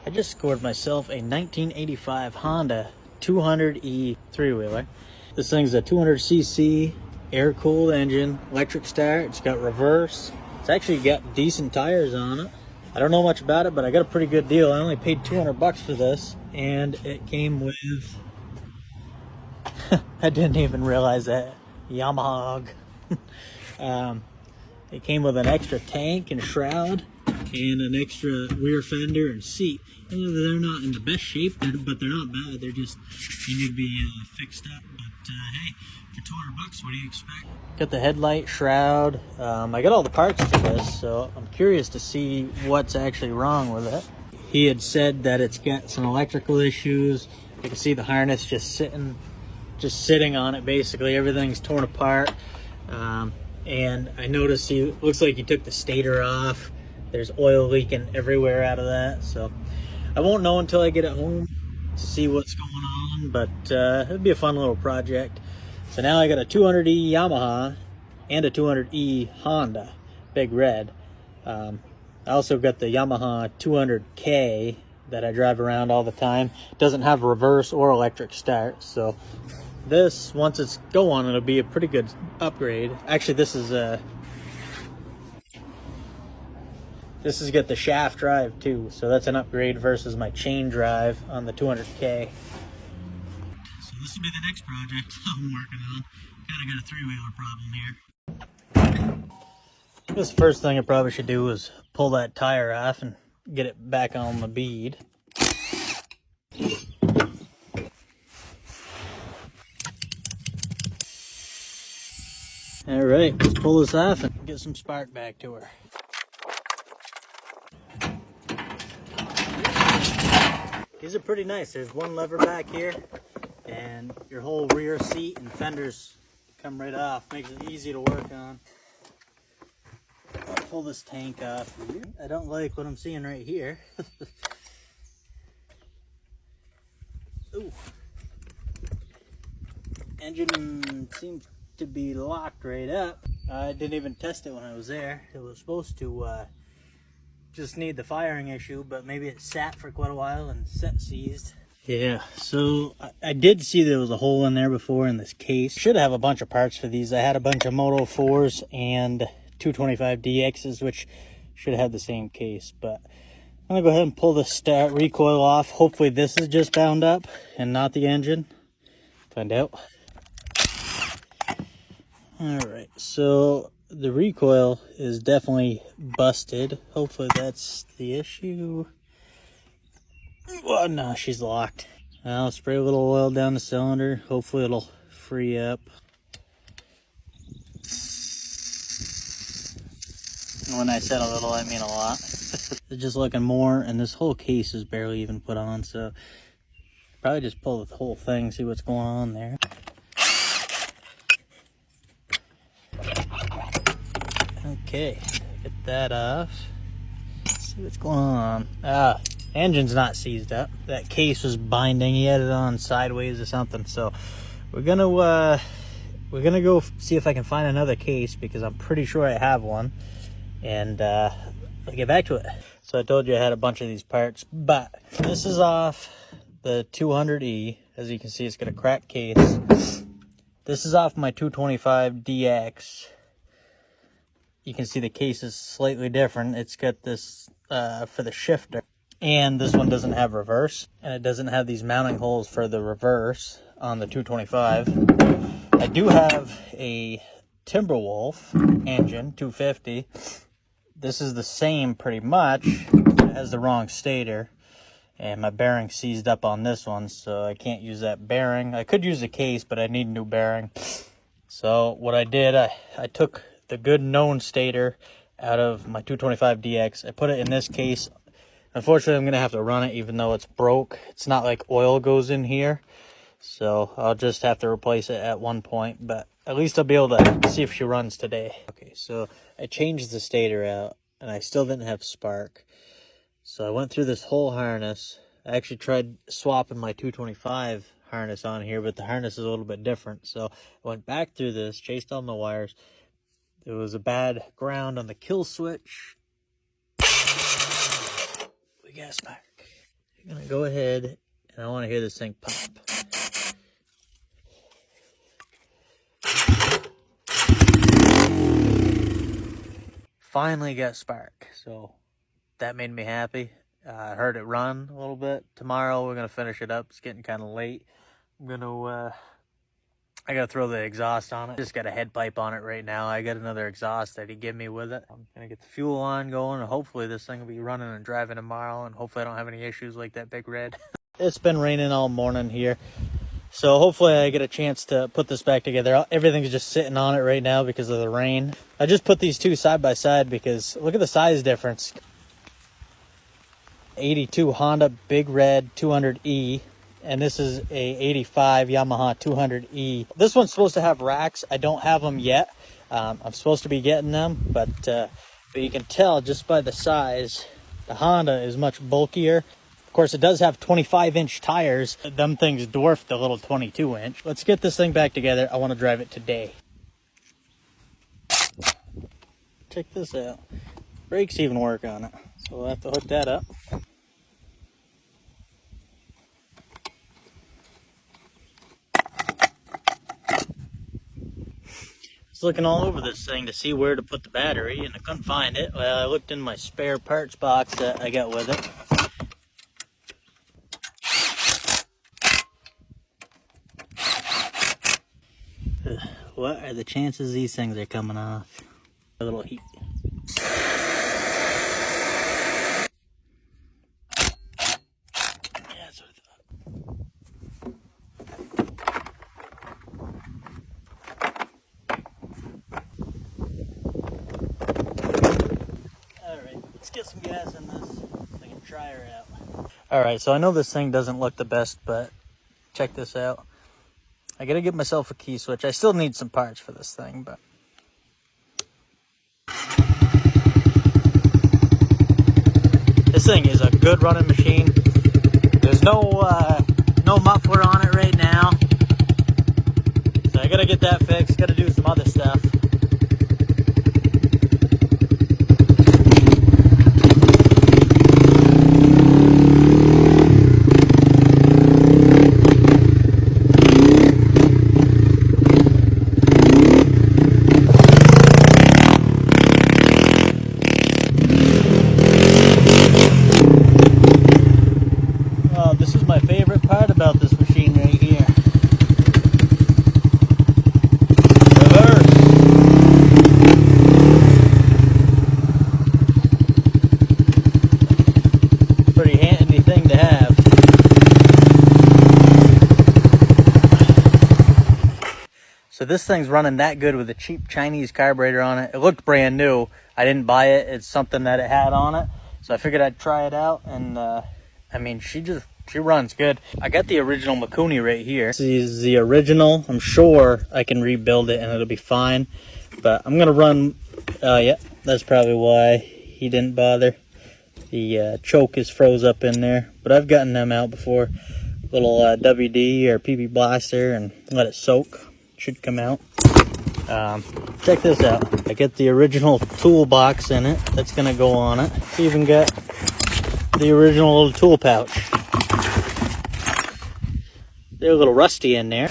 I just scored myself a 1985 Honda 200E three-wheeler. This thing's a 200cc air-cooled engine, electric start. It's got reverse. It's actually got decent tires on it. I don't know much about it, but I got a pretty good deal. I only paid 200 bucks for this, and it came with I didn't even realize that Yamaha. It came with an extra tank and shroud and an extra rear fender and seat. And they're not in the best shape, but they're not bad. They're just, they need to be fixed up. But hey, for 200 bucks, what do you expect? Got the headlight, shroud. I got all the parts for this, so I'm curious to see what's actually wrong with it. He had said that it's got some electrical issues. You can see the harness just sitting on it. Basically, everything's torn apart. And I noticed looks like he took the stator off. There's oil leaking everywhere out of that. So I won't know until I get it home to see what's going on, but it'll be a fun little project. So now I got a 200E Yamaha and a 200E Honda, big red. I also got the Yamaha 200K that I drive around all the time. It doesn't have reverse or electric start, so this, once it's going, it'll be a pretty good upgrade. Actually, this is got the shaft drive too, so that's an upgrade versus my chain drive on the 200K. So this will be the next project I'm working on. Kind of got a three-wheeler problem here. This first thing I probably should do is pull that tire off and get it back on the bead. All right, let's pull this off and get some spark back to her. These are pretty nice. There's one lever back here, and your whole rear seat and fenders come right off. Makes it easy to work on. I'll pull this tank off here. I don't like what I'm seeing right here. Ooh. Engine seems to be locked right up. I didn't even test it when I was there. It was supposed to just need the firing issue, but maybe it sat for quite a while and seized. Yeah, so I did see there was a hole in there before in this case. Should have a bunch of parts for these. I had a bunch of Moto 4s and 225 DXs, which should have the same case, but I'm gonna go ahead and pull the start recoil off. Hopefully this is just bound up and not the engine. Find out. Alright, so the recoil is definitely busted. Hopefully that's the issue. Oh no, she's locked. I'll spray a little oil down the cylinder. Hopefully it'll free up. When I said a little, I mean a lot. It's just looking more, and this whole case is barely even put on, so probably just pull the whole thing, see what's going on there. Okay, get that off. Let's see what's going on. Engine's not seized up. That case was binding. He had it on sideways or something. So we're gonna go see if I can find another case, because I'm pretty sure I have one. And I'll get back to it. So I told you I had a bunch of these parts, but this is off the 200E. As you can see, it's got a cracked case. This is off my 225 DX. You can see the case is slightly different. It's got this for the shifter, and this one doesn't have reverse, and it doesn't have these mounting holes for the reverse on the 225. I do have a Timberwolf engine, 250. This is the same pretty much. It has the wrong stator, and my bearing seized up on this one, so I can't use that bearing. I could use the case, but I need a new bearing. So what I did, I took the good known stator out of my 225 DX. I put it in this case. Unfortunately, I'm gonna have to run it even though it's broke. It's not like oil goes in here, so I'll just have to replace it at one point, but at least I'll be able to see if she runs today. Okay, so I changed the stator out, and I still didn't have spark. So I went through this whole harness. I actually tried swapping my 225 harness on here, but the harness is a little bit different. So I went back through this, chased all my wires. There was a bad ground on the kill switch. We got spark. I'm gonna go ahead and I want to hear this thing pop. Finally got spark, so that made me happy. I heard it run a little bit. Tomorrow we're gonna finish it up. It's getting kind of late. I gotta throw the exhaust on it. Just got a head pipe on it right now. I got another exhaust that he gave me with it. I'm gonna get the fuel on going, and hopefully this thing will be running and driving tomorrow, and hopefully I don't have any issues like that big red. It's been raining all morning here, so hopefully I get a chance to put this back together. Everything's just sitting on it right now because of the rain. I just put these two side by side because look at the size difference. 82 Honda Big Red 200E, and this is a 85 Yamaha 200E. This one's supposed to have racks. I don't have them yet. I'm supposed to be getting them, but you can tell just by the size, the Honda is much bulkier. Of course, it does have 25-inch tires. Them things dwarf the little 22-inch. Let's get this thing back together. I want to drive it today. Check this out. Brakes even work on it, so we'll have to hook that up. Looking all over this thing to see where to put the battery, and I couldn't find it. Well, I looked in my spare parts box that I got with it. What are the chances these things are coming off? A little heat. Yeah, that's what I thought. Let's get some gas in this so I can try her out. Alright, so I know this thing doesn't look the best, but check this out. I gotta get myself a key switch. I still need some parts for this thing, but this thing is a good running machine. There's no muffler on it right now, so I gotta get that fixed. Gotta do some other stuff. About this machine right here. Reverse. Pretty handy thing to have. So this thing's running that good with a cheap Chinese carburetor on it. It looked brand new. I didn't buy it. It's something that it had on it. So I figured I'd try it out, and I mean, she runs good. I got the original Mikuni right here. This is the original. I'm sure I can rebuild it and it'll be fine. But I'm gonna run, yeah, that's probably why he didn't bother. The choke is froze up in there, but I've gotten them out before. Little WD or PB blaster and let it soak. Should come out. Check this out. I got the original toolbox in it. That's gonna go on it. It's even got the original little tool pouch. They're a little rusty in there.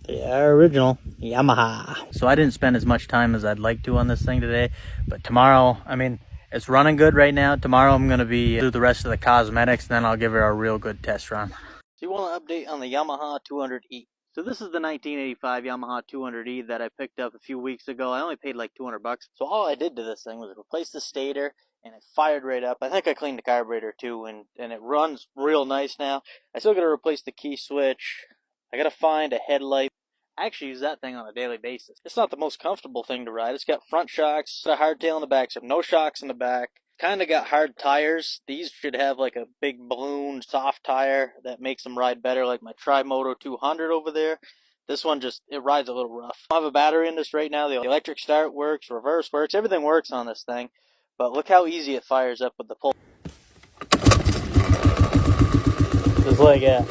They are original Yamaha. So I didn't spend as much time as I'd like to on this thing today, but tomorrow, I mean, it's running good right now. Tomorrow I'm gonna do the rest of the cosmetics, and then I'll give her a real good test run. So you want an update on the Yamaha 200E. So this is the 1985 Yamaha 200E that I picked up a few weeks ago. I only paid like 200 bucks. So all I did to this thing was replace the stator, and it fired right up. I think I cleaned the carburetor too, and it runs real nice now. I still got to replace the key switch. I got to find a headlight. I actually use that thing on a daily basis. It's not the most comfortable thing to ride. It's got front shocks, a hardtail in the back, so no shocks in the back. Kind of got hard tires. These should have like a big balloon soft tire that makes them ride better, like my Tri Moto 200 over there. This one just, it rides a little rough. I have a battery in this right now. The electric start works, reverse works, everything works on this thing. But look how easy it fires up with the pull. Just like that.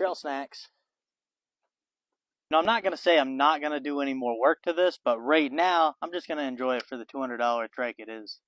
trail snacks. Now, I'm not going to say I'm not going to do any more work to this, but right now, I'm just going to enjoy it for the $200 trike it is.